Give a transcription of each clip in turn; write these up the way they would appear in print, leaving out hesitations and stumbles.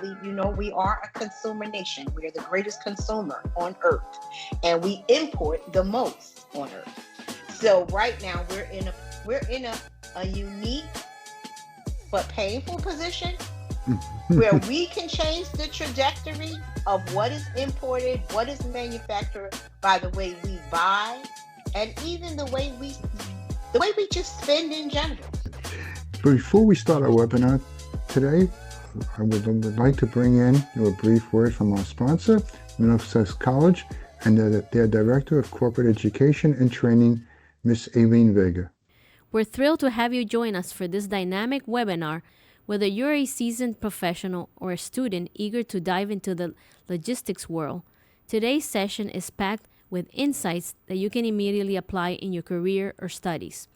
believe you know we are a consumer nation. We are the greatest consumer on earth, and we import the most on earth. So right now we're in a unique but painful position where we can change the trajectory of what is imported, what is manufactured by the way we buy, and even the way we just spend in general. Before we start our webinar today, I would like to bring in a brief word from our sponsor, Middlesex College, and their Director of Corporate Education and Training, Ms. Aileen Vega. We're thrilled to have you join us for this dynamic webinar, whether you're a seasoned professional or a student eager to dive into the logistics world. Today's session is packed with insights that you can immediately apply in your career or studies.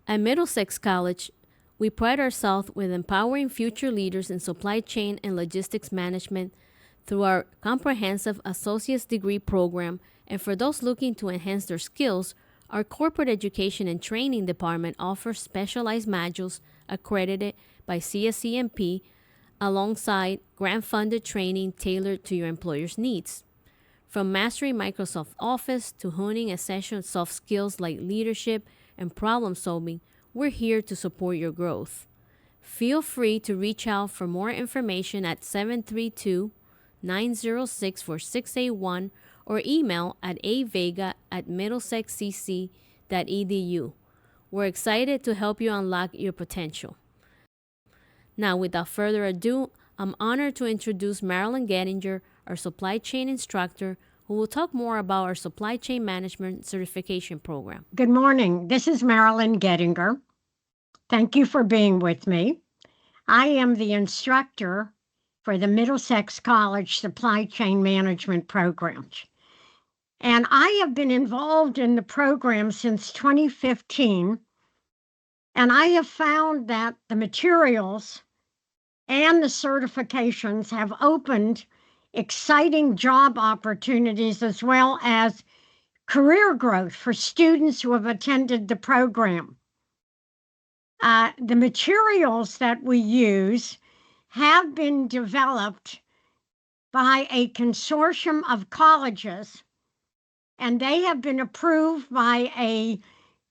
At Middlesex College, we pride ourselves with empowering future leaders in supply chain and logistics management through our comprehensive associate's degree program, and for those looking to enhance their skills, our corporate education and training department offers specialized modules accredited by CSCMP alongside grant-funded training tailored to your employer's needs. From mastering Microsoft Office to honing essential soft skills like leadership and problem solving, we're here to support your growth. Feel free to reach out for more information at 732-906-4681 or email at avega@middlesexcc.edu. We're excited to help you unlock your potential. Now, without further ado, I'm honored to introduce Marilyn Gettinger, our supply chain instructor, who will talk more about our supply chain management certification program. Good morning. This is Marilyn Gettinger. Thank you for being with me. I am the instructor for the Middlesex College Supply Chain Management Programs. And I have been involved in the program since 2015, and I have found that the materials and the certifications have opened exciting job opportunities as well as career growth for students who have attended the program. The materials that we use have been developed by a consortium of colleges, and they have been approved by a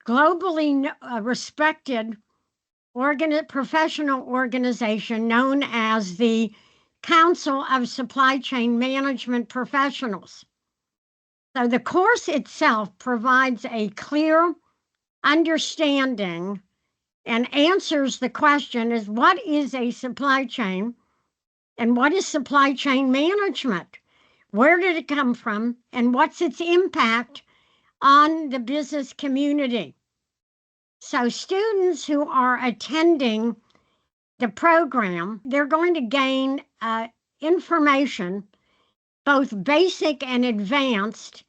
globally respected professional organization known as the Council of Supply Chain Management Professionals. So the course itself provides a clear understanding and answers the question is what is a supply chain and what is supply chain management? Where did it come from and what's its impact on the business community? So students who are attending the program, they're going to gain information, both basic and advanced,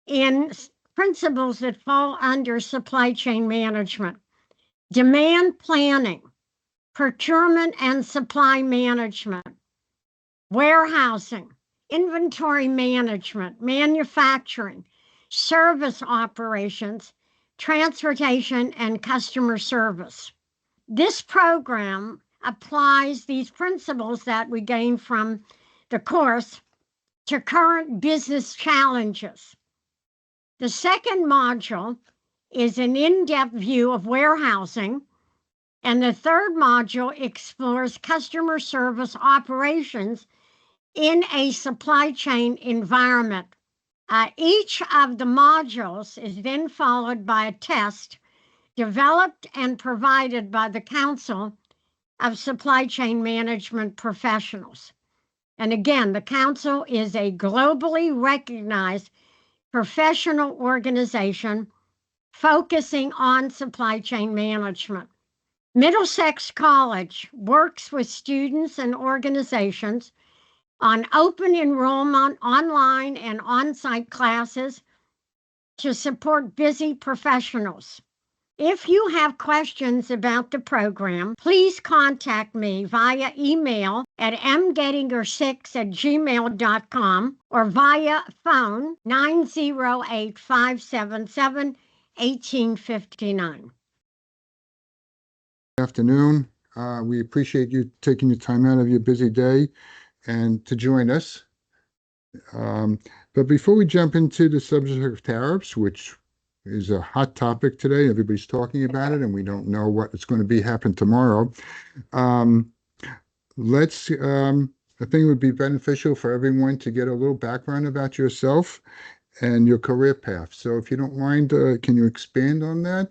in principles that fall under supply chain management, demand planning, procurement and supply management, warehousing, inventory management, manufacturing, service operations, transportation, and customer service. This program applies these principles that we gain from the course to current business challenges. The second module is an in-depth view of warehousing, and the third module explores customer service operations in a supply chain environment. Each of the modules is then followed by a test developed and provided by the Council of Supply Chain Management Professionals. And again, the Council is a globally recognized professional organization focusing on supply chain management. Middlesex College works with students and organizations on open enrollment, online and on-site classes to support busy professionals. If you have questions about the program, please contact me via email at mgettinger6@gmail.com or via phone 908-577-1859. Good afternoon. We appreciate you taking the time out of your busy day and to join us. But before we jump into the subject of tariffs, which is a hot topic today, everybody's talking about it, and we don't know what it's going to be happen tomorrow. Um, let's, I think it would be beneficial for everyone to get a little background about yourself and your career path. So if you don't mind, can you expand on that?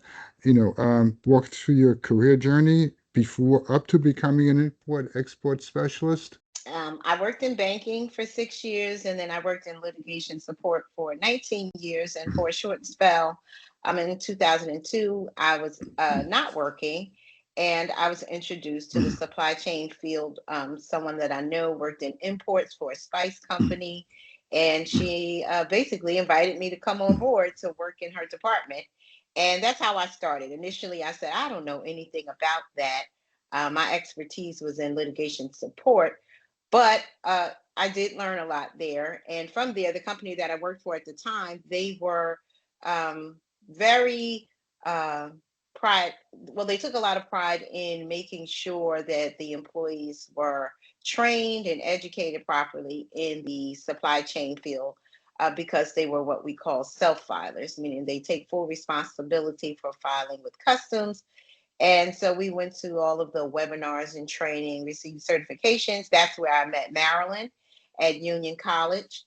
Walk through your career journey before up to becoming an import-export specialist. I worked in banking for 6 years, and then I worked in litigation support for 19 years. And for a short spell, in 2002, I was not working, and I was introduced to the supply chain field. Someone that I know worked in imports for a spice company, and she basically invited me to come on board to work in her department. And that's how I started. Initially, I said, I don't know anything about that. My expertise was in litigation support, but I did learn a lot there. And from there, the company that I worked for at the time, they were very they took a lot of pride in making sure that the employees were trained and educated properly in the supply chain field, because they were what we call self-filers, meaning they take full responsibility for filing with customs. And so we went to all of the webinars and training, received certifications. That's where I met Marilyn at Union College,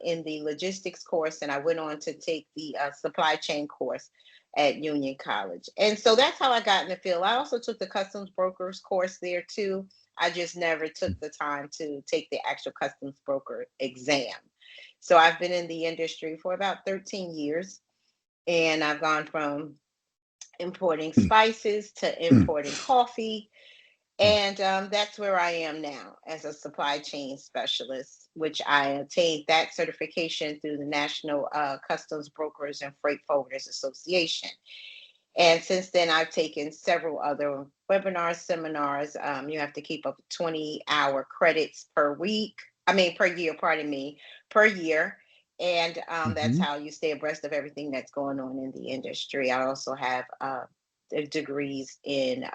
in the logistics course. And I went on to take the supply chain course at Union College. And so that's how I got in the field. I also took the customs brokers course there too. I just never took the time to take the actual customs broker exam. So I've been in the industry for about 13 years, and I've gone from importing spices to importing coffee. And that's where I am now as a supply chain specialist, which I obtained that certification through the National Customs Brokers and Freight Forwarders Association. And since then, I've taken several other webinars, seminars. You have to keep up 20-hour credits per year, pardon me, per year. And that's how you stay abreast of everything that's going on in the industry. I also have degrees in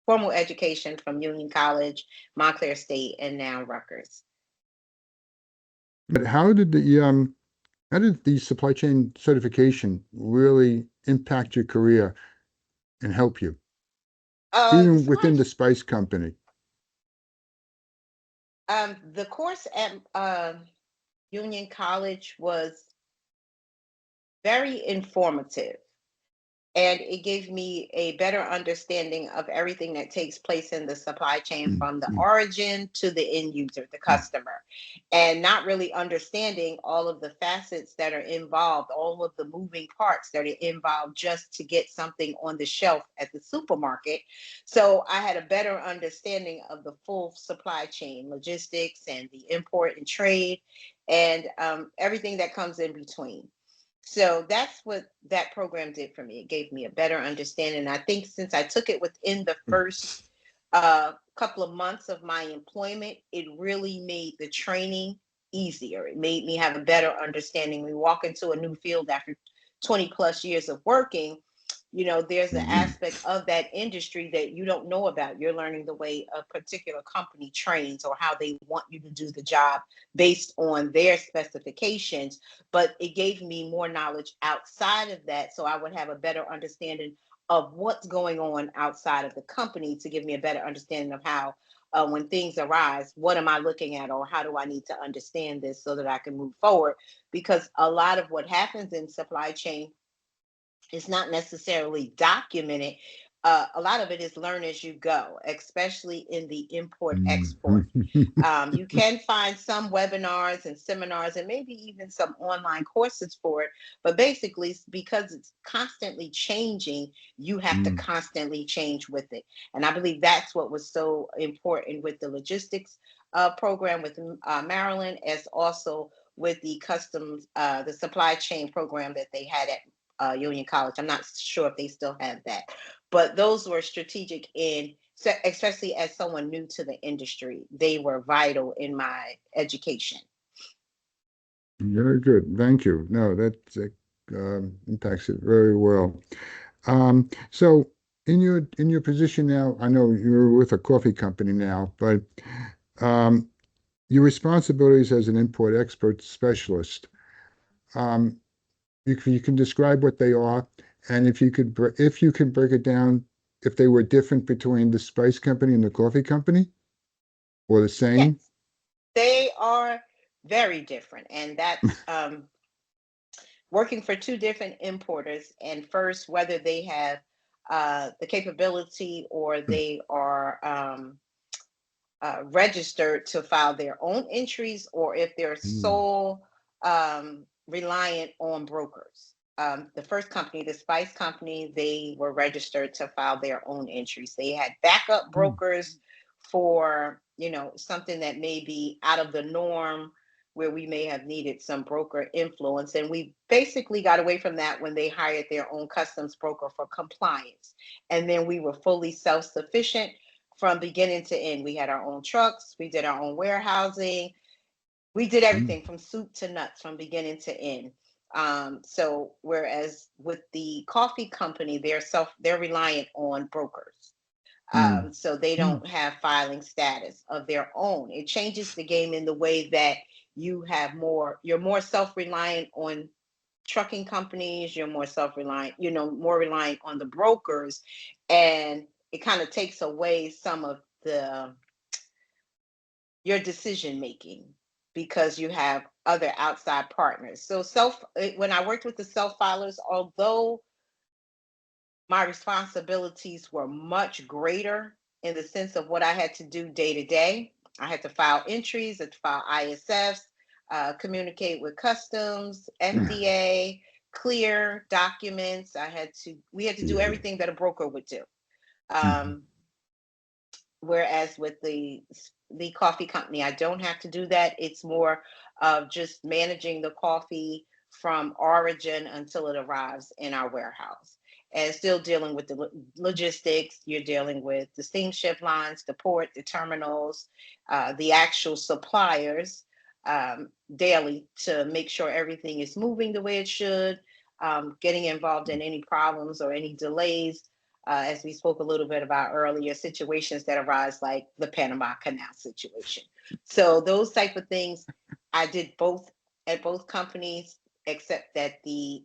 formal education from Union College, Montclair State, and now Rutgers. But how did the supply chain certification really impact your career and help you, even within the spice company? The course at Union College was very informative, and it gave me a better understanding of everything that takes place in the supply chain, from the origin to the end user, the customer, and not really understanding all of the facets that are involved, all of the moving parts that are involved just to get something on the shelf at the supermarket. So I had a better understanding of the full supply chain, logistics, and the import and trade, and everything that comes in between. So that's what that program did for me. It gave me a better understanding. I think since I took it within the first couple of months of my employment, it really made the training easier. It made me have a better understanding. We walk into a new field after 20 plus years of working, there's an aspect of that industry that you don't know about. You're learning the way a particular company trains, or how they want you to do the job based on their specifications. But it gave me more knowledge outside of that, so I would have a better understanding of what's going on outside of the company, to give me a better understanding of how, when things arise, what am I looking at, or how do I need to understand this so that I can move forward? Because a lot of what happens in supply chain is not necessarily documented. A lot of it is learn as you go, especially in the import export. You can find some webinars and seminars, and maybe even some online courses for it. But basically, because it's constantly changing, you have to constantly change with it. And I believe that's what was so important with the logistics program with Maryland, as also with the customs, the supply chain program that they had at Union College. I'm not sure if they still have that, but those were strategic especially as someone new to the industry. They were vital in my education. Very good. Thank you. No, that impacts it very well. So in your position now, I know you're with a coffee company now, but um, your responsibilities as an import export specialist, um, you can describe what they are, and if you could break it down, if they were different between the spice company and the coffee company, or the Yes, same. they are very different, and that's working for two different importers. And first, whether they have the capability or they are registered to file their own entries, or if they're Mm, sole reliant on brokers. The first company, the Spice Company, they were registered to file their own entries. They had backup mm, brokers for, something that may be out of the norm, where we may have needed some broker influence. And we basically got away from that when they hired their own customs broker for compliance. And then we were fully self-sufficient from beginning to end. We had our own trucks, we did our own warehousing, we did mm, everything from soup to nuts from beginning to end. So whereas with the coffee company, they're reliant on brokers. mm, So they mm, don't have filing status of their own. It changes the game in the way that you're more self-reliant on trucking companies, you're more self-reliant, more reliant on the brokers, and it kind of takes away some of the your decision making because you have other outside partners. So when I worked with the self filers, although my responsibilities were much greater in the sense of what I had to do day to day. I had to file entries, I had to file ISFs, communicate with customs, FDA, clear documents. We had to do everything that a broker would do. mm. Um, Whereas with the coffee company, I don't have to do that. It's more of just managing the coffee from origin until it arrives in our warehouse, and still dealing with the logistics. You're dealing with the steamship lines, the port, the terminals, the actual suppliers, daily, to make sure everything is moving the way it should. Getting involved in any problems or any delays, as we spoke a little bit about earlier, situations that arise like the Panama Canal situation. So those type of things, I did both at both companies, except that the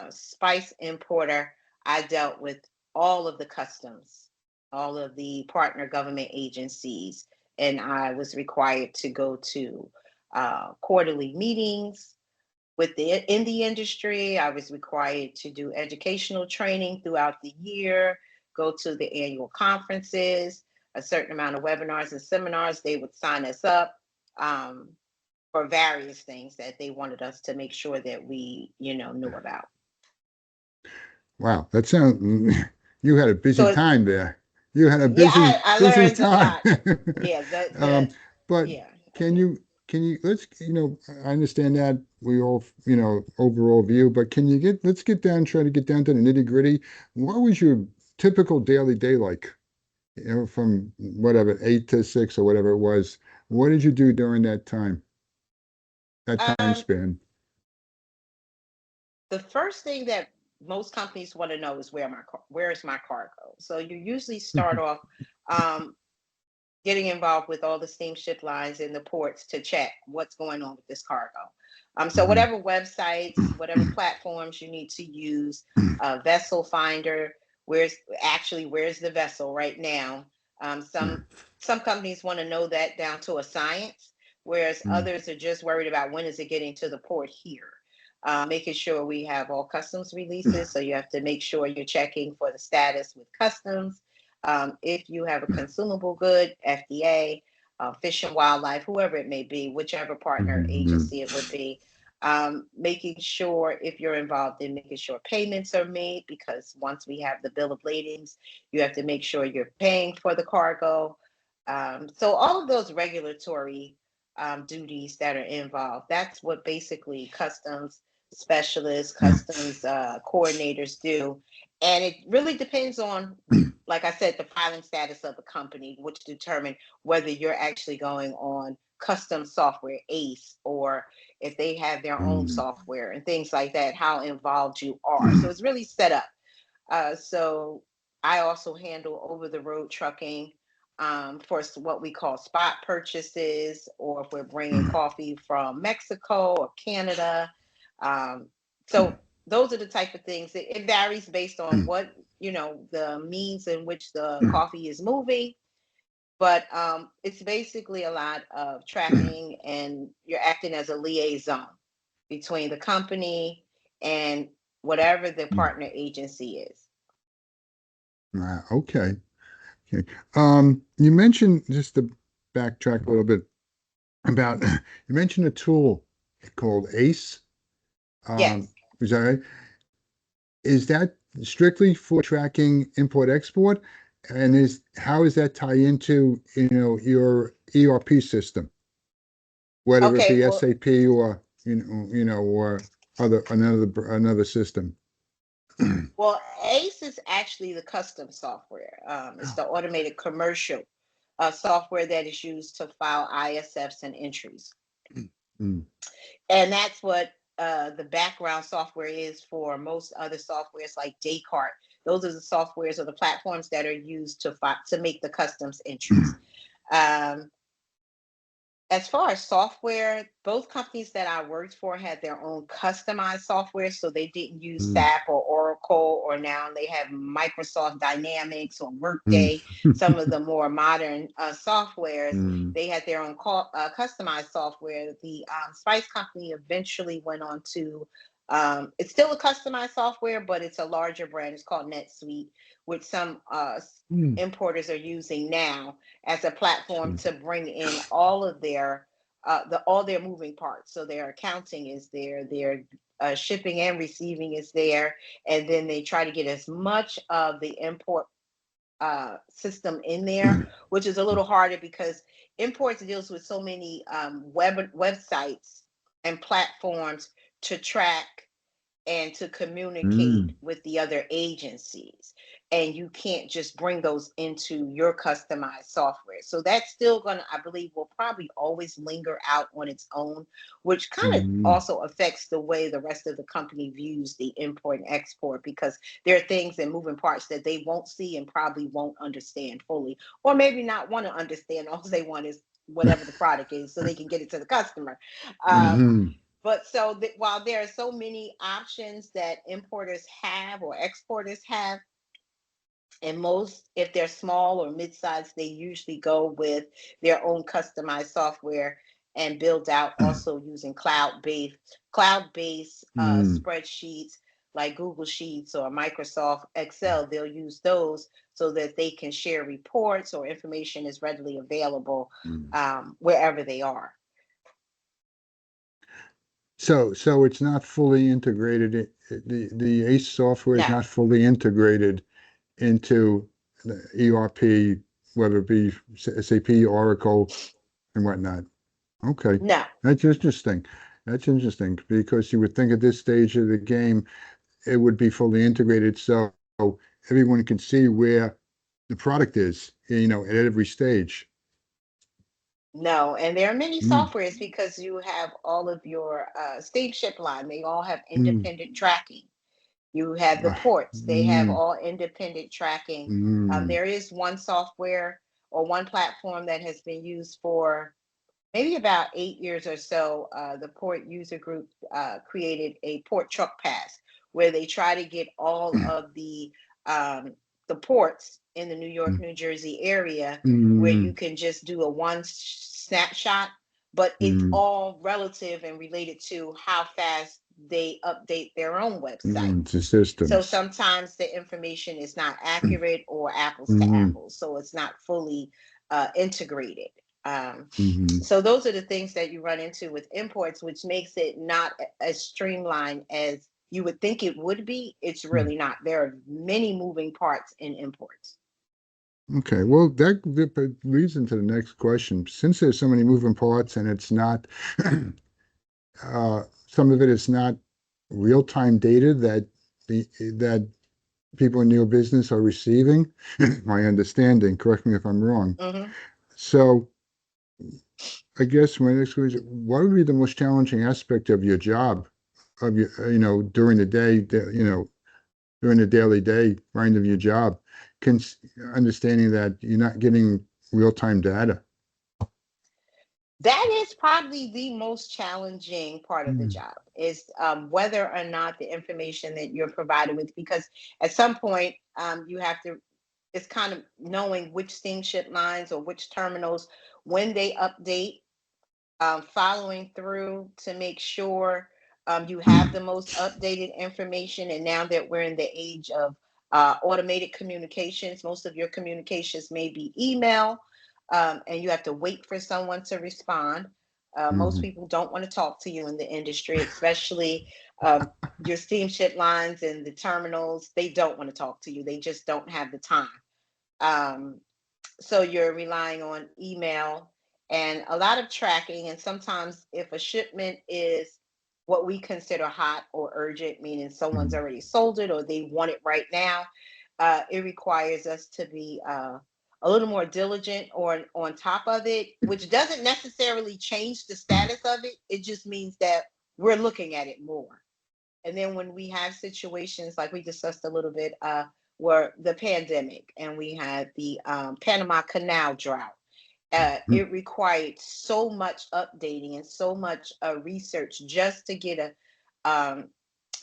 spice importer, I dealt with all of the customs, all of the partner government agencies, and I was required to go to quarterly meetings in the industry. I was required to do educational training throughout the year, go to the annual conferences, a certain amount of webinars and seminars. They would sign us up um, for various things that they wanted us to make sure that we, knew about. Wow, that sounds. You had a busy So it's, time there. You had a yeah, busy, I busy learned a time. lot. Yeah, Um, but yeah, I can did. you let's I understand that we all overall view, but let's get down try to get down to the nitty-gritty. What was your typical daily day like? From whatever 8 to 6 or whatever it was. What did you do during that time Um, span? the first thing that most companies want to know is where is my cargo. So you usually start off um, getting involved with all the steamship lines and the ports to check what's going on with this cargo. So Mhm. whatever websites, whatever platforms you need to use, vessel finder, where's the vessel right now? Some companies want to know that down to a science, whereas Mm, others are just worried about when is it getting to the port here. Making sure we have all customs releases. So you have to make sure you're checking for the status with customs. If you have a consumable good, FDA, Fish and Wildlife, whoever it may be, whichever partner mhm, agency it would be, making sure if you're involved in making sure payments are made, because once we have the bill of ladings, you have to make sure you're paying for the cargo. So all of those regulatory duties that are involved, that's what basically customs specialists, customs coordinators do. And it really depends on, like I said, the filing status of the company, which determine whether you're actually going on custom software, ACE, or if they have their own mm, software and things like that, how involved you are. So it's really set up. So I also handle over the road trucking for what we call spot purchases, or if we're bringing coffee from Mexico or Canada. So those are the type of things. It varies based on what, the means in which the coffee is moving. But it's basically a lot of tracking, and you're acting as a liaison between the company and whatever the partner agency is. Okay. Okay. You mentioned, just to backtrack a little bit about, you mentioned a tool called ACE. Yes. Is that right? Is that strictly for tracking import export? And how does that tie into, your ERP system, whether it Okay. be Well, SAP or, or another system? Well, ACE is actually the custom software. It's the automated commercial software that is used to file ISFs and entries. Mm. And that's what the background software is for most other softwares like Descartes. Those are the softwares or the platforms that are used to make the customs entries. Um, as far as software, both companies that I worked for had their own customized software. So they didn't use SAP or Oracle, or now they have Microsoft Dynamics or Mm. Workday, some of the more modern softwares. Mm. They had their own customized software. The Spice Company eventually went on to, it's still a customized software, but it's a larger brand. It's called NetSuite, which some Mm. importers are using now as a platform to bring in all of their all their moving parts. So their accounting is there, their shipping and receiving is there, and then they try to get as much of the import system in there, which is a little harder because imports deals with so many websites and platforms to track and to communicate Mm. with the other agencies. And you can't just bring those into your customized software. So that's still going to, I believe, will probably always linger out on its own, which kind of Mm. also affects the way the rest of the company views the import and export, because there are things and moving parts that they won't see and probably won't understand fully, or maybe not want to understand. All they want is whatever the product is so they can get it to the customer. Mhm. But so that while there are so many options that importers have or exporters have, and most, if they're small or mid-sized, they usually go with their own customized software and build out also using cloud-based Mm. spreadsheets like Google Sheets or Microsoft Excel. They'll use those so that they can share reports or information is readily available Mm. wherever they are. So it's not fully integrated. The ACE software is No, not fully integrated into the ERP, whether it be SAP, Oracle, and whatnot. Okay, no. that's interesting. That's interesting because you would think at this stage of the game it would be fully integrated, so everyone can see where the product is, at every stage. No, and there are many Mm. softwares because you have all of your steamship line. They all have Mm. independent tracking. You have the Ah. ports. They have Mm. all independent tracking. Mm. There is one software or one platform that has been used for maybe about 8 years or so. The port user group created a port truck pass where they try to get all of the ports in the New York, New Jersey area, where you Mm. can just do a one snapshot, but it's Mm. all relative and related to how fast they update their own website. Mm. The So systems. sometimes the information is not accurate or apples to Mm. apples, so it's not fully integrated. Um, Mm. so those are the things that you run into with imports, which makes it not as streamlined as you would think it would be. It's Mm. really not. There are many moving parts in imports. Okay, well, that leads into the next question. Since there's so many moving parts and it's not, some of it is not real-time data that people in your business are receiving, my understanding, correct me if I'm wrong. Hmm. So I guess my next question is, what would be the most challenging aspect of your job, during the day, during the daily day grind of your job, understanding that you're not getting real-time data. That is probably the most challenging part of the job, is whether or not the information that you're provided with, because at some point you have to, it's kind of knowing which steamship lines or which terminals, when they update, following through to make sure you have the most updated information. And now that we're in the age of automated communications, most of your communications may be email, and you have to wait for someone to respond. Most people don't want to talk to you in the industry, especially your steamship lines and the terminals. They don't want to talk to you. They just don't have the time. So you're relying on email and a lot of tracking. And sometimes if a shipment is what we consider hot or urgent, meaning someone's already sold it or they want it right now, it requires us to be a little more diligent or on top of it, which doesn't necessarily change the status of it. It just means that we're looking at it more. And then when we have situations like we discussed a little bit, where the pandemic and we had the Panama Canal drought, it required so much updating and so much research just to get a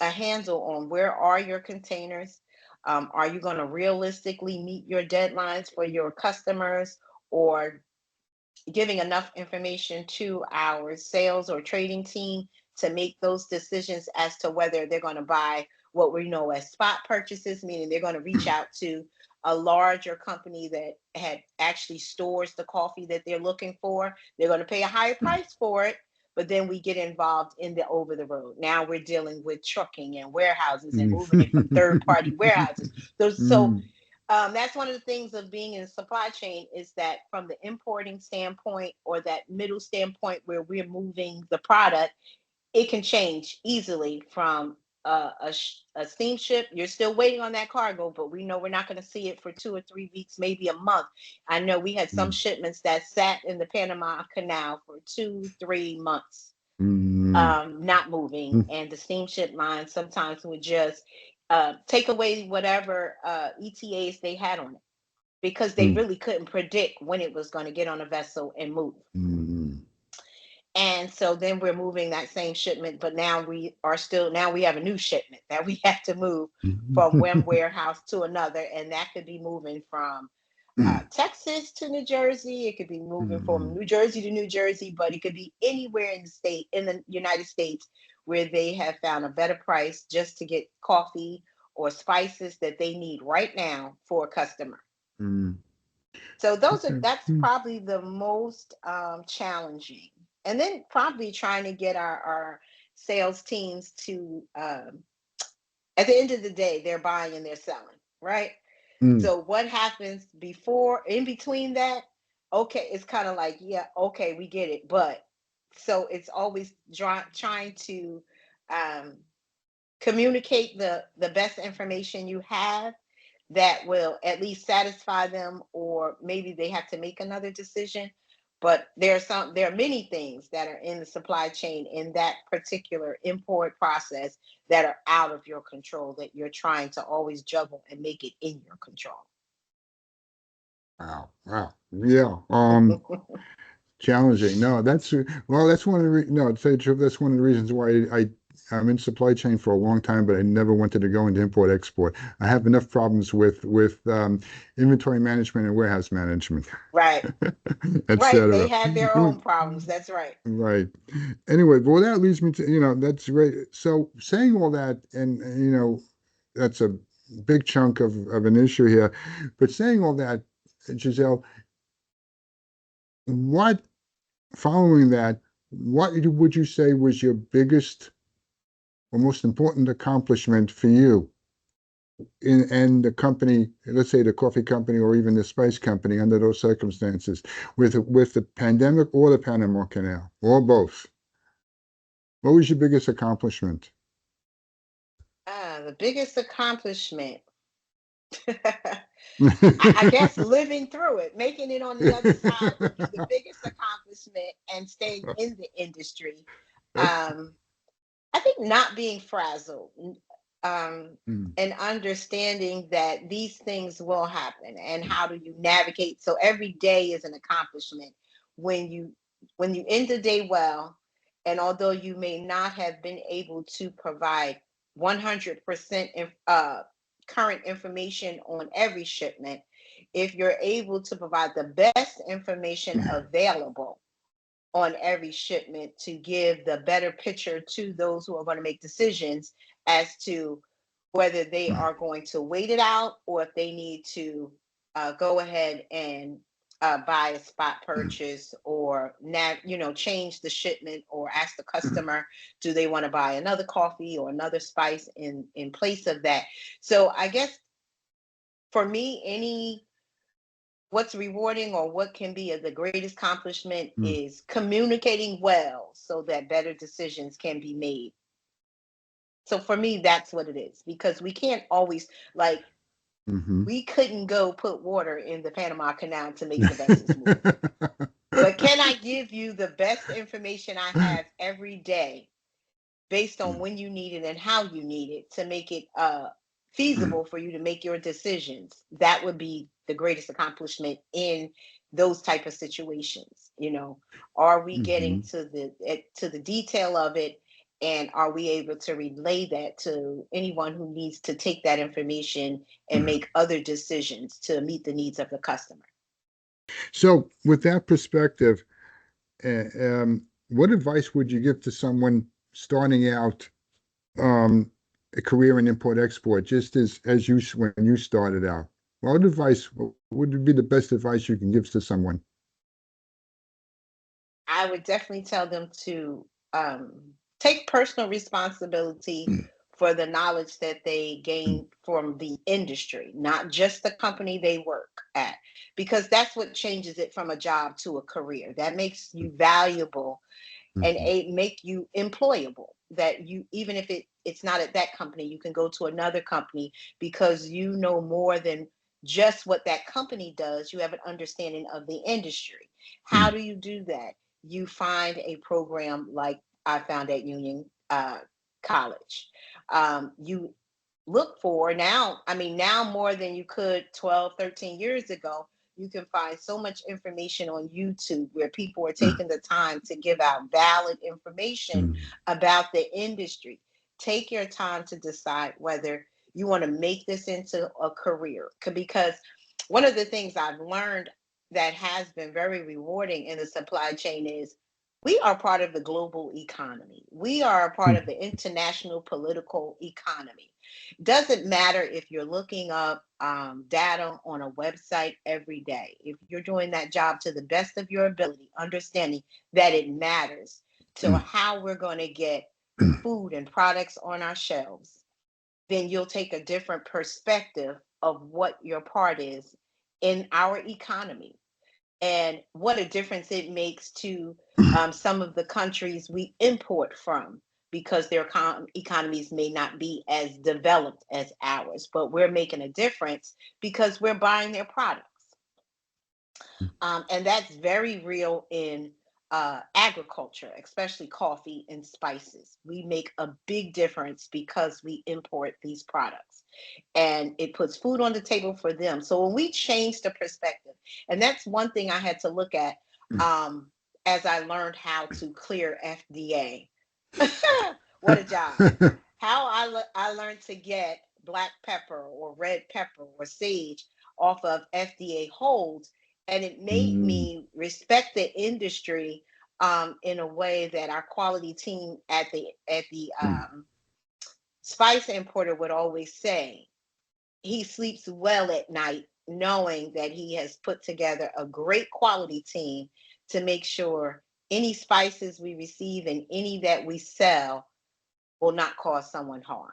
handle on where are your containers. Are you going to realistically meet your deadlines for your customers, or giving enough information to our sales or trading team to make those decisions as to whether they're going to buy what we know as spot purchases, meaning they're going to reach out to a larger company that had actually stores the coffee that they're looking for. They're going to pay a higher price for it, but then we get involved in the over the road. Now we're dealing with trucking and warehouses and moving it from third party warehouses. So that's one of the things of being in supply chain, is that from the importing standpoint or that middle standpoint where we're moving the product, it can change easily from a steamship. You're still waiting on that cargo, but we know we're not going to see it for 2 or 3 weeks, maybe a month. I know we had some shipments that sat in the Panama Canal for 2-3 months, not moving. And the steamship line sometimes would just take away whatever ETAs they had on it, because they really couldn't predict when it was going to get on a vessel and move. And so then we're moving that same shipment, but now we have a new shipment that we have to move from one warehouse to another. And that could be moving from Texas to New Jersey. It could be moving from New Jersey to New Jersey, but it could be anywhere in the United States where they have found a better price just to get coffee or spices that they need right now for a customer. So that's probably the most challenging. And then probably trying to get our sales teams to, at the end of the day, they're buying and they're selling, right? So what happens in between that? Okay, it's kind of like, yeah, okay, we get it. But so it's always trying to communicate the best information you have that will at least satisfy them, or maybe they have to make another decision. But there are many things that are in the supply chain in that particular import process that are out of your control, that you're trying to always juggle and make it in your control. Wow. Yeah. Challenging. No, that's one of the to tell you the truth, that's one of the reasons why I'm in supply chain for a long time, but I never wanted to go into import export. I have enough problems with inventory management and warehouse management. Right. Right. They have their own problems. That's right. Right. Anyway, but that leads me to, that's great. So saying all that, and that's a big chunk of an issue here, but saying all that, Giselle, following that, what would you say was your biggest or most important accomplishment for you and the company, let's say the coffee company or even the spice company, under those circumstances, with the pandemic or the Panama Canal, or both? What was your biggest accomplishment? The biggest accomplishment, I guess living through it, making it on the other side would be the biggest accomplishment, and staying in the industry. I think not being frazzled. Mm. and understanding that these things will happen, and how do you navigate. So every day is an accomplishment when you end the day well. And although you may not have been able to provide 100% current information on every shipment, if you're able to provide the best information available on every shipment to give the better picture to those who are going to make decisions as to whether they are going to wait it out, or if they need to go ahead and buy a spot purchase, or change the shipment, or ask the customer, do they want to buy another coffee or another spice in place of that. So I guess for me, what's rewarding, or what can be the greatest accomplishment, Mm. is communicating well so that better decisions can be made. So for me, that's what it is, because we can't always, like, Mm-hmm. we couldn't go put water in the Panama Canal to make the vessels move. But can I give you the best information I have every day, based on when you need it and how you need it, to make it feasible for you to make your decisions? That would be the greatest accomplishment in those type of situations. Are we getting Mm-hmm. to the detail of it, and are we able to relay that to anyone who needs to take that information and make other decisions to meet the needs of the customer? So, with that perspective, what advice would you give to someone starting out um, a career in import-export, just as you when you started out? What advice would be the best advice you can give to someone? I would definitely tell them to take personal responsibility for the knowledge that they gain from the industry, not just the company they work at, because that's what changes it from a job to a career. That makes you valuable, and Mm-hmm. make you employable. That you, even if it's not at that company, you can go to another company, because you know more than just what that company does. You have an understanding of the industry. How do you do that? You find a program like I found at Union College. You look for now, I mean, now more than you could 12, 13 years ago. You can find so much information on YouTube, where people are taking the time to give out valid information about the industry. Take your time to decide whether you want to make this into a career. Because one of the things I've learned that has been very rewarding in the supply chain is we are part of the global economy. We are a part of the international political economy. Doesn't matter if you're looking up data on a website every day. If you're doing that job to the best of your ability, understanding that it matters to how we're going to get food and products on our shelves, then you'll take a different perspective of what your part is in our economy, and what a difference it makes to some of the countries we import from, because their economies may not be as developed as ours, but we're making a difference because we're buying their products. And that's very real in agriculture, especially coffee and spices. We make a big difference because we import these products, and it puts food on the table for them. So when we change the perspective, and that's one thing I had to look at as I learned how to clear FDA. What a job. How I learned to get black pepper or red pepper or sage off of FDA holds, and it made me respect the industry in a way that our quality team at the spice importer would always say. He sleeps well at night knowing that he has put together a great quality team to make sure any spices we receive and any that we sell will not cause someone harm.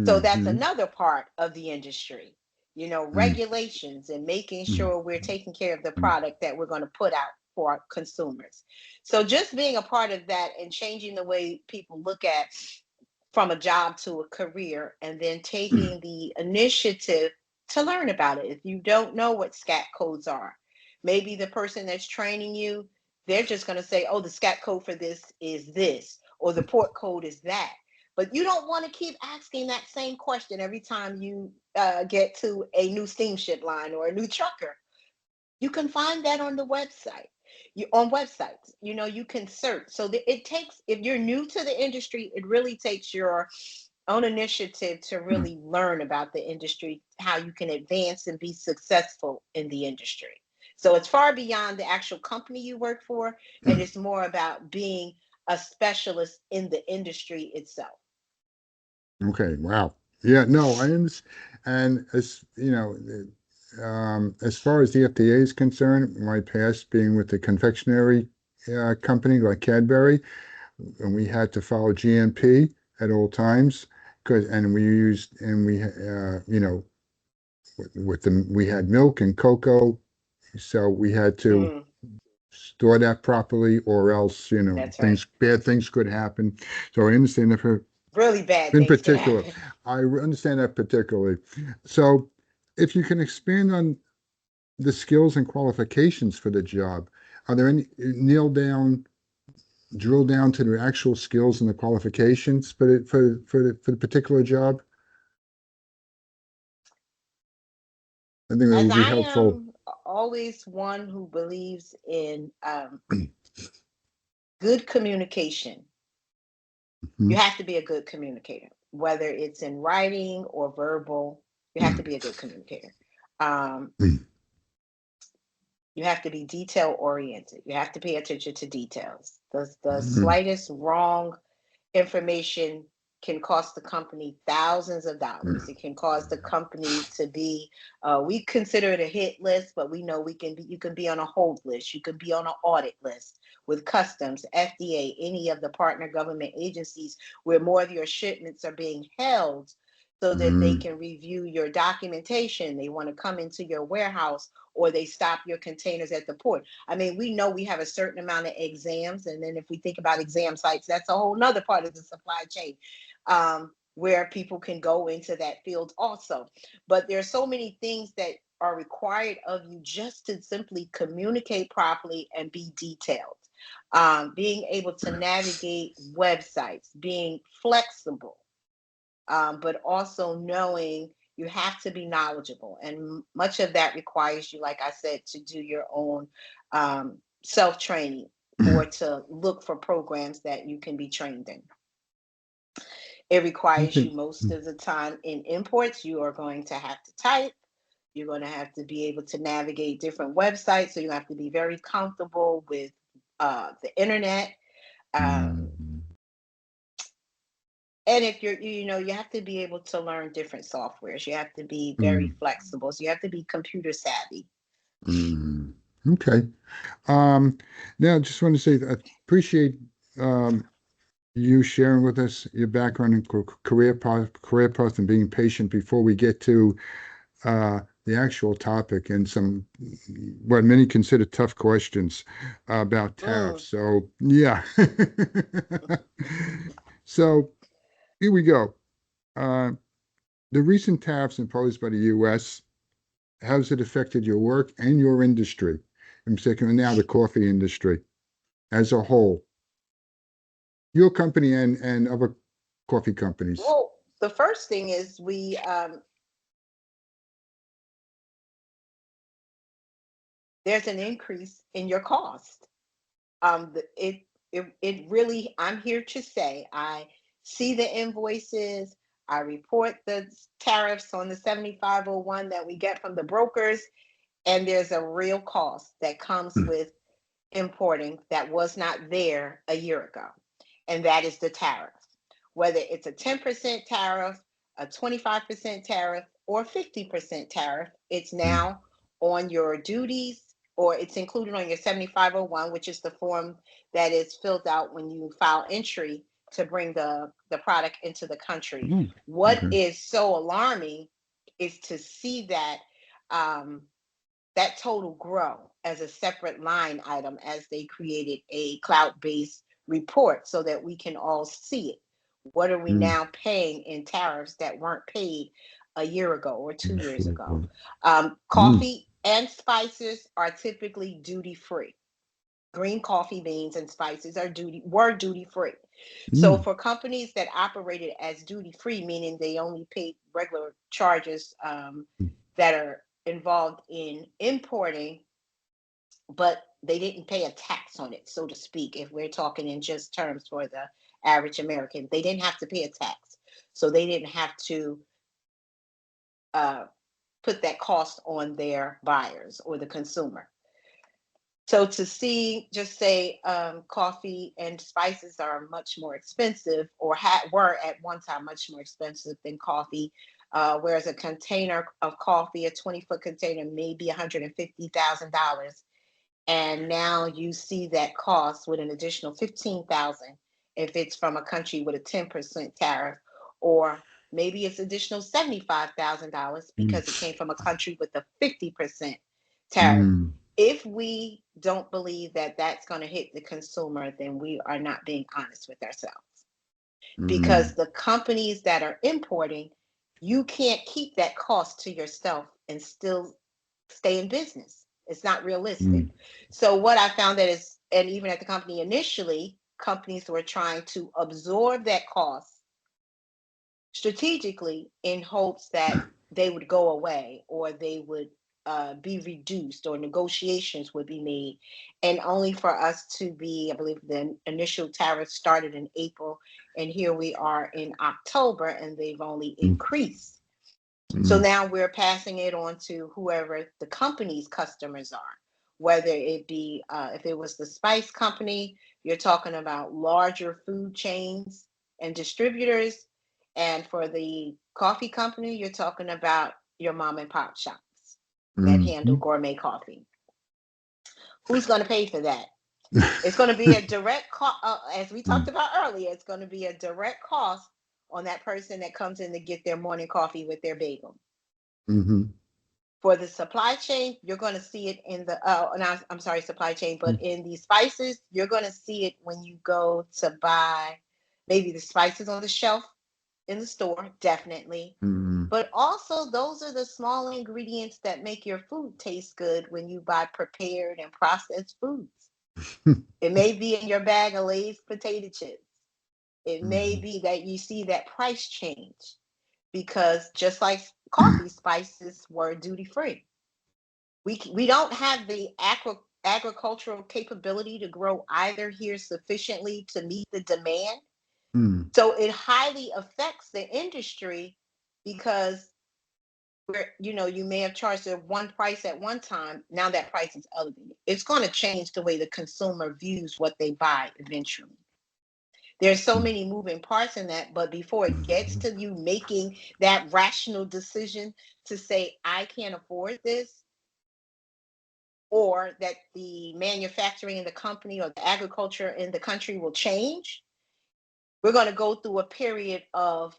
So that's Mm-hmm. another part of the industry, regulations and making sure we're taking care of the product that we're going to put out for our consumers. So just being a part of that and changing the way people look at from a job to a career, and then taking the initiative to learn about it. If you don't know what SCAT codes are, maybe the person that's training you, they're just going to say, oh, the SCAT code for this is this, or the port code is that. But you don't want to keep asking that same question every time you get to a new steamship line or a new trucker. You can find that on the website. You on websites, you can search. So it takes, if you're new to the industry, it really takes your own initiative to really learn about the industry, how you can advance and be successful in the industry. So it's far beyond the actual company you work for, and it's more about being a specialist in the industry itself. Okay, wow. Yeah, no, I understand. And as far as the FDA is concerned, my past being with the confectionery company like Cadbury, and we had to follow GMP at all times, and we used, and we with them, we had milk and cocoa, so we had to Mm, store that properly, or else that's right. bad things could happen. So I understand that Really bad in things could particular. happen. I understand that particularly. So if you can expand on the skills and qualifications for the job, are there any drill down to the actual skills and the qualifications for the particular job? I think that As would be I helpful. am always one who believes in good communication. You Mhm. have to be a good communicator, whether it's in writing or verbal. You have to be a good communicator. Um, you have to be detail oriented. You have to pay attention to details. The slightest wrong information can cost the company thousands of dollars. It can cause the company to be, we consider it a hit list, but we know you can be on a hold list. You could be on an audit list with customs, FDA, any of the partner government agencies where more of your shipments are being held so that they Mm, can review your documentation. They want to come into your warehouse or they stop your containers at the port. I mean, we know we have a certain amount of exams. And then if we think about exam sites, that's a whole nother part of the supply chain where people can go into that field also. But there are so many things that are required of you just to simply communicate properly and be detailed. Being able to navigate websites, being flexible, but also knowing you have to be knowledgeable. And much of that requires you, like I said, to do your own self training or to look for programs that you can be trained in. It requires okay. you most of the time in imports, you are going to have to type. You're going to have to be able to navigate different websites. So you have to be very comfortable with the internet. Um, Mm, and if you have to be able to learn different softwares. You have to be very mm, flexible. So you have to be computer savvy. mm. Okay. Now, just want to say that I appreciate um, you sharing with us your background and career path, and being patient before we get to the actual topic and some what many consider tough questions about Mm, tariffs. So yeah. So here we go. Uh, the recent tariffs imposed by the U.S., how has it affected your work and your industry? In particular, now the coffee industry as a whole, your company and other coffee companies. well, the first thing is there's an increase in your cost. It really, I'm here to say, I see the invoices, I report the tariffs on the 7501 that we get from the brokers, and there's a real cost that comes with importing that was not there a year ago, and that is the tariff. Whether it's a 10% tariff, a 25% tariff, or 50% tariff, it's now on your duties or it's included on your 7501, which is the form that is filled out when you file entry to bring the product into the country. Mm, What okay. is so alarming is to see that um, that total grow as a separate line item as they created a cloud-based report so that we can all see it. What are we Mm, now paying in tariffs that weren't paid a year ago or 2 years ago? mm, Coffee and spices are typically duty free. green coffee beans and spices were duty free. So Mm. for companies that operated as duty free, meaning they only paid regular charges that are involved in importing, but they didn't pay a tax on it, so to speak. If we're talking in just terms for the average American, they didn't have to pay a tax, so they didn't have to uh, put that cost on their buyers or the consumer. So to see, just say, coffee and spices are much more expensive, or were at one time much more expensive than coffee. Whereas a container of coffee, a 20-foot container, may be $150,000, and now you see that cost with an additional 15,000 if it's from a country with a 10% tariff, or maybe it's additional $75,000 because it came from a country with a 50% tariff. Mm. If we don't believe that that's going to hit the consumer, then we are not being honest with ourselves, because Mm. the companies that are importing, you can't keep that cost to yourself and still stay in business. It's not realistic. Mm. So what I found that is, and even at the company initially, companies were trying to absorb that cost strategically in hopes that they would go away, or they would be reduced, or negotiations would be made, and only for us to be, I believe the initial tariffs started in April, and here we are in October, and they've only Mm. increased. So Mm. now we're passing it on to whoever the company's customers are, whether it be, if it was the spice company, you're talking about larger food chains and distributors. And for the coffee company, you're talking about your mom and pop shops that handle Mm. gourmet coffee. Who's going to pay for that? It's going to be a direct cost, as we talked Mm. about earlier, it's going to be a direct cost on that person that comes in to get their morning coffee with their bagel. Mhm. For the supply chain, you're going to see it in the, I'm sorry, supply chain, but Mm. in the spices, you're going to see it when you go to buy maybe the spices on the shelf in the store, definitely. Mm. But also, those are the small ingredients that make your food taste good when you buy prepared and processed foods. It may be in your bag of Lay's potato chips. It may Mhm. be that you see that price change, because just like coffee, spices were duty free. We don't have the agricultural capability to grow either here sufficiently to meet the demand. Mm. So it highly affects the industry, because you may have charged a one price at one time. Now that price is elevated. It's going to change the way the consumer views what they buy eventually. There's so Mm. many moving parts in that, but before it gets Mhm. to you making that rational decision to say, I can't afford this, or that the manufacturing in the company or the agriculture in the country will change, we're going to go through a period of,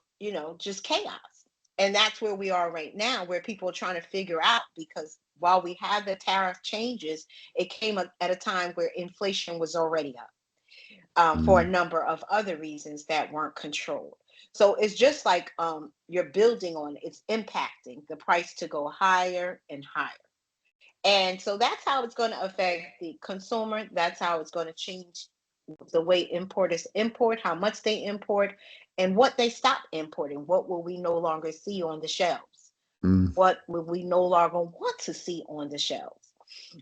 just chaos. And that's where we are right now, where people are trying to figure out, because while we have the tariff changes, it came at a time where inflation was already up, for a Mm. number of other reasons that weren't controlled. So it's just like, you're building on it. It's impacting the price to go higher and higher. And so that's how it's going to affect the consumer. That's how it's going to change the way importers import, how much they import, and what they stop importing. What will we no longer see on the shelves? Mm. What will we no longer want to see on the shelves?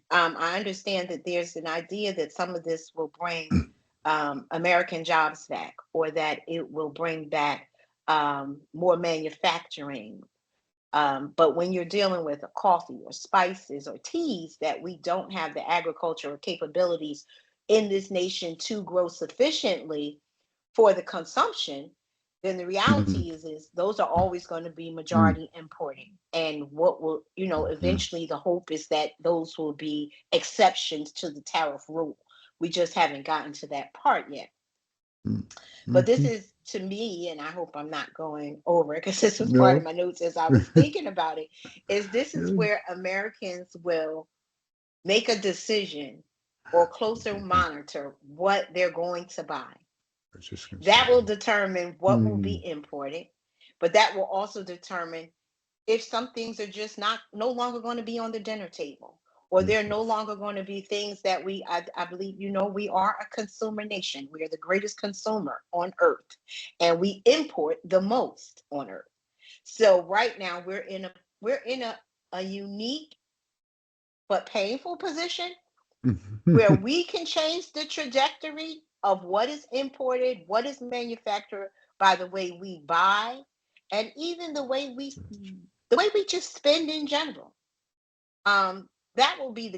I understand that there's an idea that some of this will bring, American jobs back, or that it will bring back, more manufacturing, but when you're dealing with a coffee or spices or teas that we don't have the agricultural capabilities in this nation to grow sufficiently for the consumption, then the Mm. reality is those are always going to be Mm. majority importing. And what will, Mhm. eventually the hope is that those will be exceptions to the tariff rule. We just haven't gotten to that part yet. Mm. But this Mhm. is, to me, and I hope I'm not going over it, because this was part of No. my notes as I was thinking about it, is this is Good. where Americans will make a decision or closer monitor what they're going to buy. I was just gonna say That will that. determine what will Mm. be imported, but that will also determine if some things are just not no longer going to be on the dinner table, or they're no longer going to be things that I believe, we are a consumer nation. We are the greatest consumer on earth, and we import the most on earth. So right now we're in a unique but painful position where we can change the trajectory of what is imported, what is manufactured by the way we buy, and even the way we just spend in general. That will be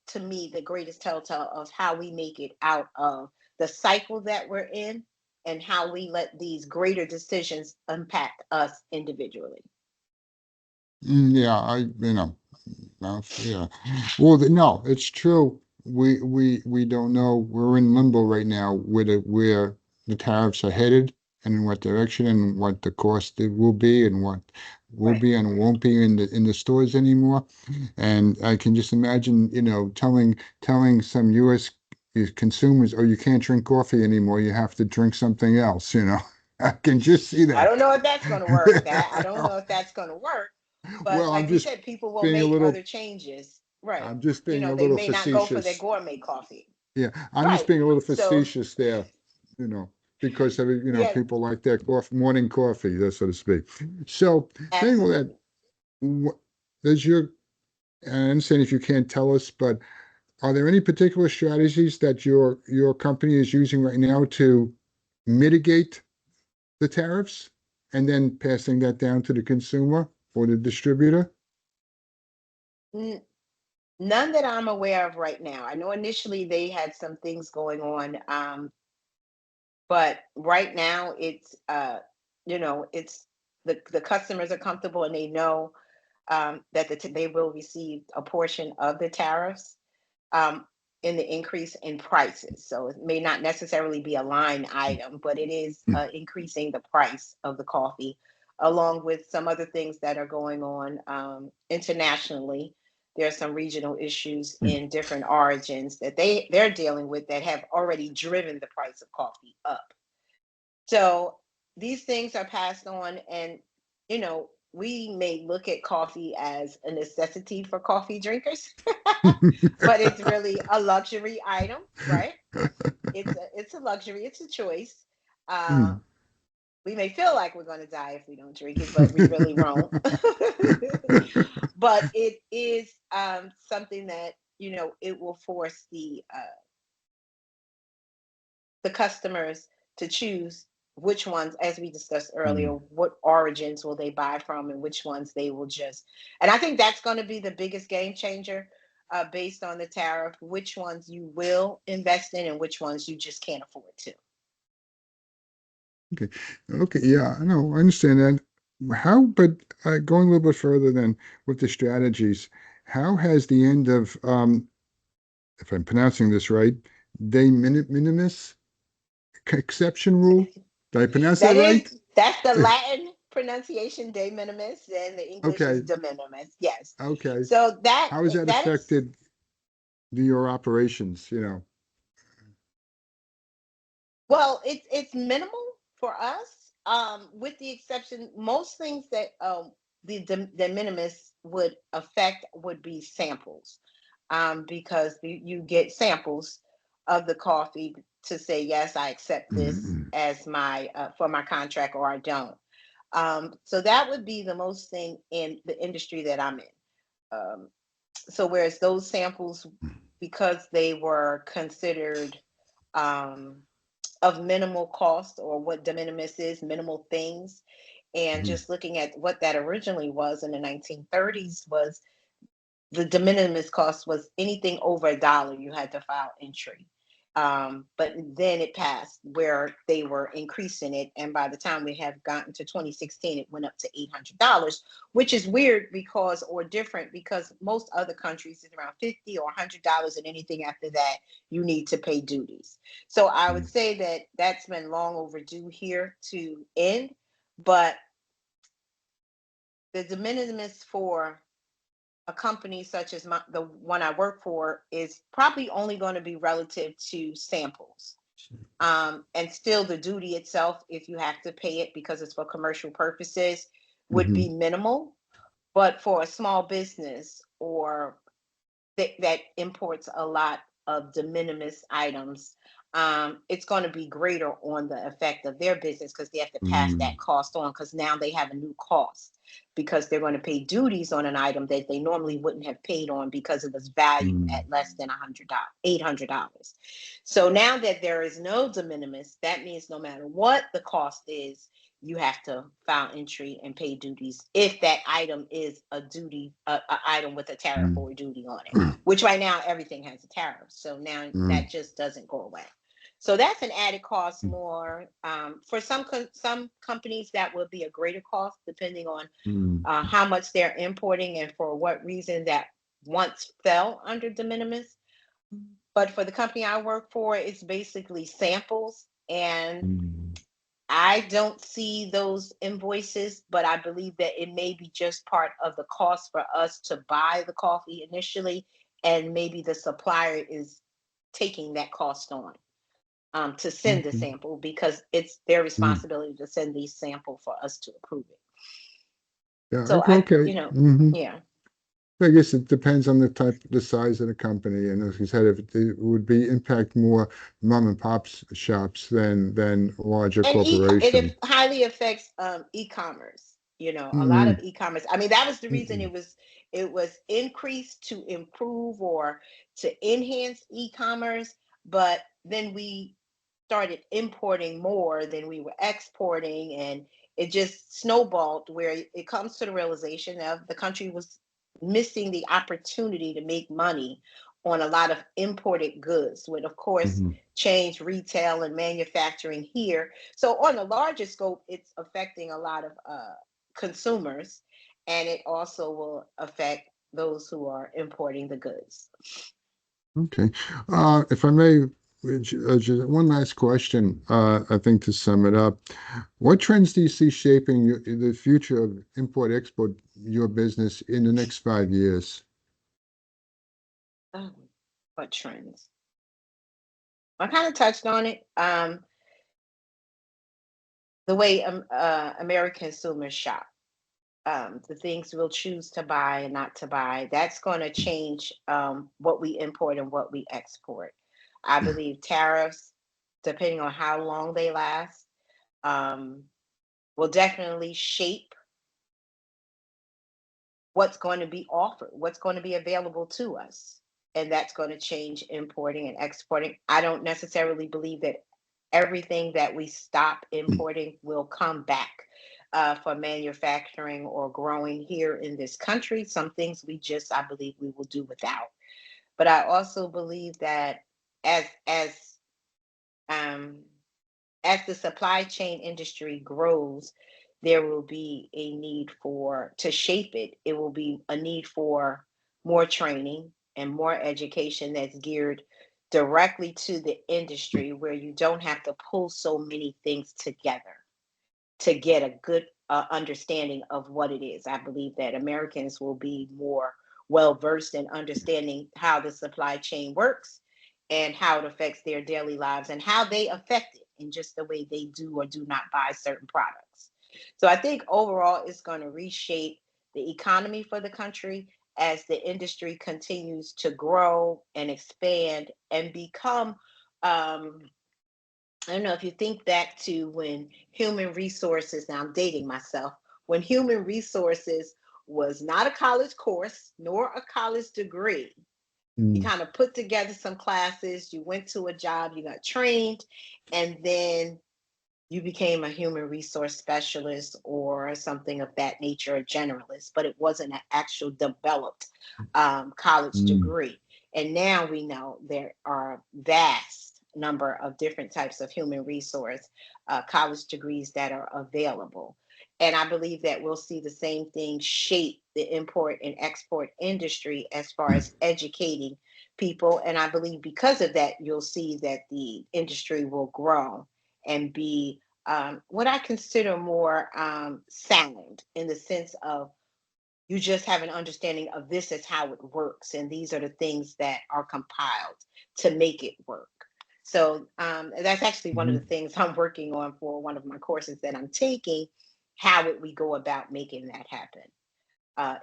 to me, the greatest telltale of how we make it out of the cycle that we're in and how we let these greater decisions impact us individually. Yeah, no, yeah. Well, no, it's true. We don't know. We're in limbo right now where the tariffs are headed and in what direction and what the cost it will be and what will Right. be and won't be in the stores anymore. And I can just imagine, telling some U.S. consumers, oh, you can't drink coffee anymore. You have to drink something else, I can just see I that. don't know if that's going to work. I don't know if that's going to work. But Well, like we said, people will being a make little other changes. Right. I'm just being a They little may not go for their facetious. gourmet coffee. Yeah, I'm just Right. being a little So, facetious there, because yeah, people like their morning coffee, so to speak. So, saying all that, absolutely. what, does your, and I understand if you can't tell us, but are there any particular strategies that your company is using right now to mitigate the tariffs and then passing that down to the consumer or the distributor? N- None that I'm aware of right now. I know initially they had some things going on, but right now it's the customers are comfortable and they know that they will receive a portion of the tariffs um, in the increase in prices. So it may not necessarily be a line item, but it is increasing the price of the coffee, along with some other things that are going on internationally. There are some regional issues in different origins that they're dealing with that have already driven the price of coffee up. So these things are passed on, and we may look at coffee as a necessity for coffee drinkers, but it's really a luxury item, right? It's a luxury, it's a choice. Uh, we may feel like we're going to die if we don't drink it, but we really won't. But it is something that it will force the customers to choose which ones, as we discussed earlier, what origins will they buy from and which ones they will just. And I think that's going to be the biggest game changer based on the tariff, which ones you will invest in and which ones you just can't afford to. Okay. Okay. Yeah, I know. I understand that. But going a little bit further then with the strategies, how has the end of, if I'm pronouncing this right, minimis exception rule? Did I pronounce that That is, right? that's the Latin pronunciation, de minimis, and the English is Okay. de minimis. Yes. Okay. So that How has that that is affected your operations, Well, it's minimal for us, with the exception, most things that the minimus would affect would be samples, because you get samples of the coffee to say yes, I accept this Mhm. as my for my contract, or I don't. So that would be the most thing in the industry that I'm in. So whereas those samples, because they were considered um, of minimal cost, or what de minimis is, minimal things. And Mhm. just looking at what that originally was in the 1930s, was the de minimis cost was anything over $1, you had to file entry. But then it passed where they were increasing it. And by the time we have gotten to 2016, it went up to $800, which is weird or different, because most other countries is around $50 or $100. And anything after that, you need to pay duties. So I would say that that's been long overdue here to end. But the de minimis for a company such as the one I work for is probably only going to be relative to samples. And still, the duty itself, if you have to pay it because it's for commercial purposes, would Mhm. be minimal. But for a small business or that imports a lot of de minimis items, it's going to be greater on the effect of their business because they have to pass Mm, that cost on because now they have a new cost because they're going to pay duties on an item that they normally wouldn't have paid on because it was valued mm, at less than $800. So now that there is no de minimis, that means no matter what the cost is, you have to file entry and pay duties if that item is a duty, a item with a tariff mm, or a duty on it, which right now everything has a tariff. So now mm, that just doesn't go away. So that's an added cost mm, more. For some companies, that will be a greater cost depending on mm, how much they're importing and for what reason that once fell under de minimis. But for the company I work for, it's basically samples. And mm. I don't see those invoices, but I believe that it may be just part of the cost for us to buy the coffee initially, and maybe the supplier is taking that cost on to send the Okay. sample because it's their Mm. responsibility to send the sample for us to approve it. Yeah, So okay. yeah. I guess it depends on the type, the size of the company, and as you said, if it would be impact more mom and pops shops than larger And corporation. it highly affects e-commerce. A lot of Mm, e-commerce. I mean, that was the reason mm, it was increased to improve or to enhance e-commerce, but then we started importing more than we were exporting, and it just snowballed where it comes to the realization of the country was missing the opportunity to make money on a lot of imported goods, which of course mhm. change retail and manufacturing here. So on a larger scope, it's affecting a lot of consumers, and it also will affect those who are importing the goods. Okay. If I may, just one last question, I think to sum it up. What trends do you see shaping the future of import-export, your business in the next 5 years? Oh, what trends? I kind of touched on it. The way American consumers shop, the things we'll choose to buy and not to buy, that's going to change what we import and what we export. I believe tariffs, depending on how long they last, um, will definitely shape what's going to be offered, what's going to be available to us. And that's going to change importing and exporting. I don't necessarily believe that everything that we stop importing will come back for manufacturing or growing here in this country. Some things I believe we will do without. But I also believe that as as um, as the supply chain industry grows, there will be a need for to shape it. It will be a need for more training and more education that's geared directly to the industry where you don't have to pull so many things together to get a good understanding of what it is. I believe that Americans will be more well versed in understanding how the supply chain works and how it affects their daily lives and how they affect it in just the way they do or do not buy certain products. So I think overall it's going to reshape the economy for the country as the industry continues to grow and expand and become um, I don't know if you think back to when human resources, now I'm dating myself, when human resources was not a college course nor a college degree. You Mm, kind of put together some classes, you went to a job, you got trained, and then you became a human resource specialist or something of that nature, a generalist, but it wasn't an actual developed college mm, degree. And now we know there are vast number of different types of human resource college degrees that are available. And I believe that we'll see the same thing shape the import and export industry as far as educating people. And I believe because of that, you'll see that the industry will grow and be what I consider more sound in the sense of you just have an understanding of this is how it works, and these are the things that are compiled to make it work. So that's actually one of the mhm. things I'm working on for one of my courses that I'm taking. How would we go about making that happen?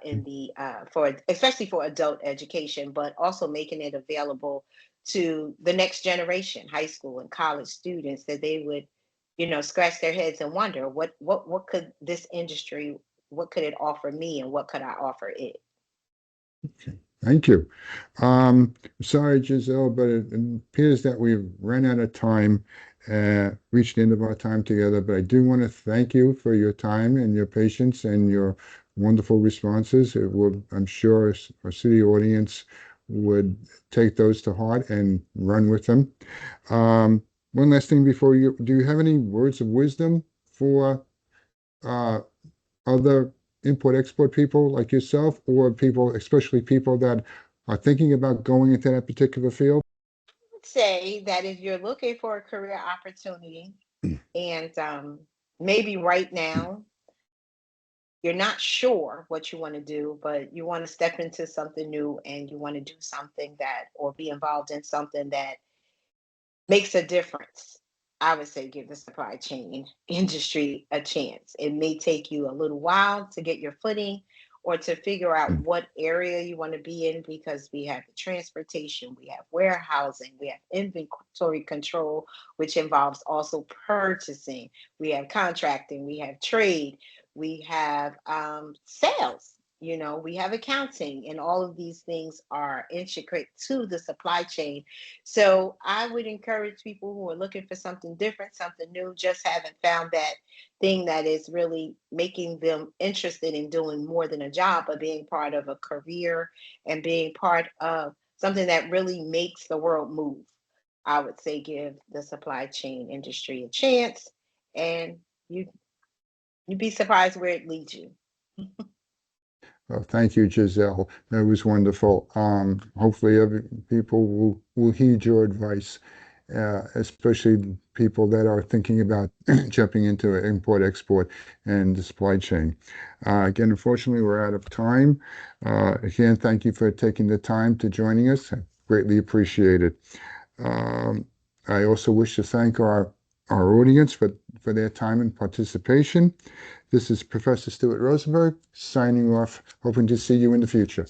in the for especially for adult education, but also making it available to the next generation, high school and college students, that they would, scratch their heads and wonder what could this industry, what could it offer me, and what could I offer it? Okay, thank you. Sorry, Giselle, but it appears that we've run out of time, reached the end of our time together. But I do want to thank you for your time and your patience and your wonderful responses. It will, I'm sure our city audience would take those to heart and run with them. One last thing before do you have any words of wisdom for uh, other import-export people like yourself, or people, especially people that are thinking about going into that particular field? Say that if you're looking for a career opportunity, and maybe right now you're not sure what you want to do, but you want to step into something new, and you want to do something that, or be involved in something that makes a difference, I would say give the supply chain industry a chance. It may take you a little while to get your footing, or to figure out what area you want to be in, because we have the transportation, we have warehousing, we have inventory control, which involves also purchasing, we have contracting, we have trade, we have sales. We have accounting, and all of these things are intricate to the supply chain. So I would encourage people who are looking for something different, something new, just haven't found that thing that is really making them interested in doing more than a job, but being part of a career and being part of something that really makes the world move. I would say give the supply chain industry a chance, and you you'd be surprised where it leads you. Well, thank you, Giselle. That was wonderful. Hopefully, people will heed your advice, especially people that are thinking about jumping into import-export and the supply chain. Again, unfortunately, we're out of time. Again, thank you for taking the time to joining us. I greatly appreciate it. I also wish to thank our audience for their time and participation. This is Professor Stuart Rosenberg signing off, hoping to see you in the future.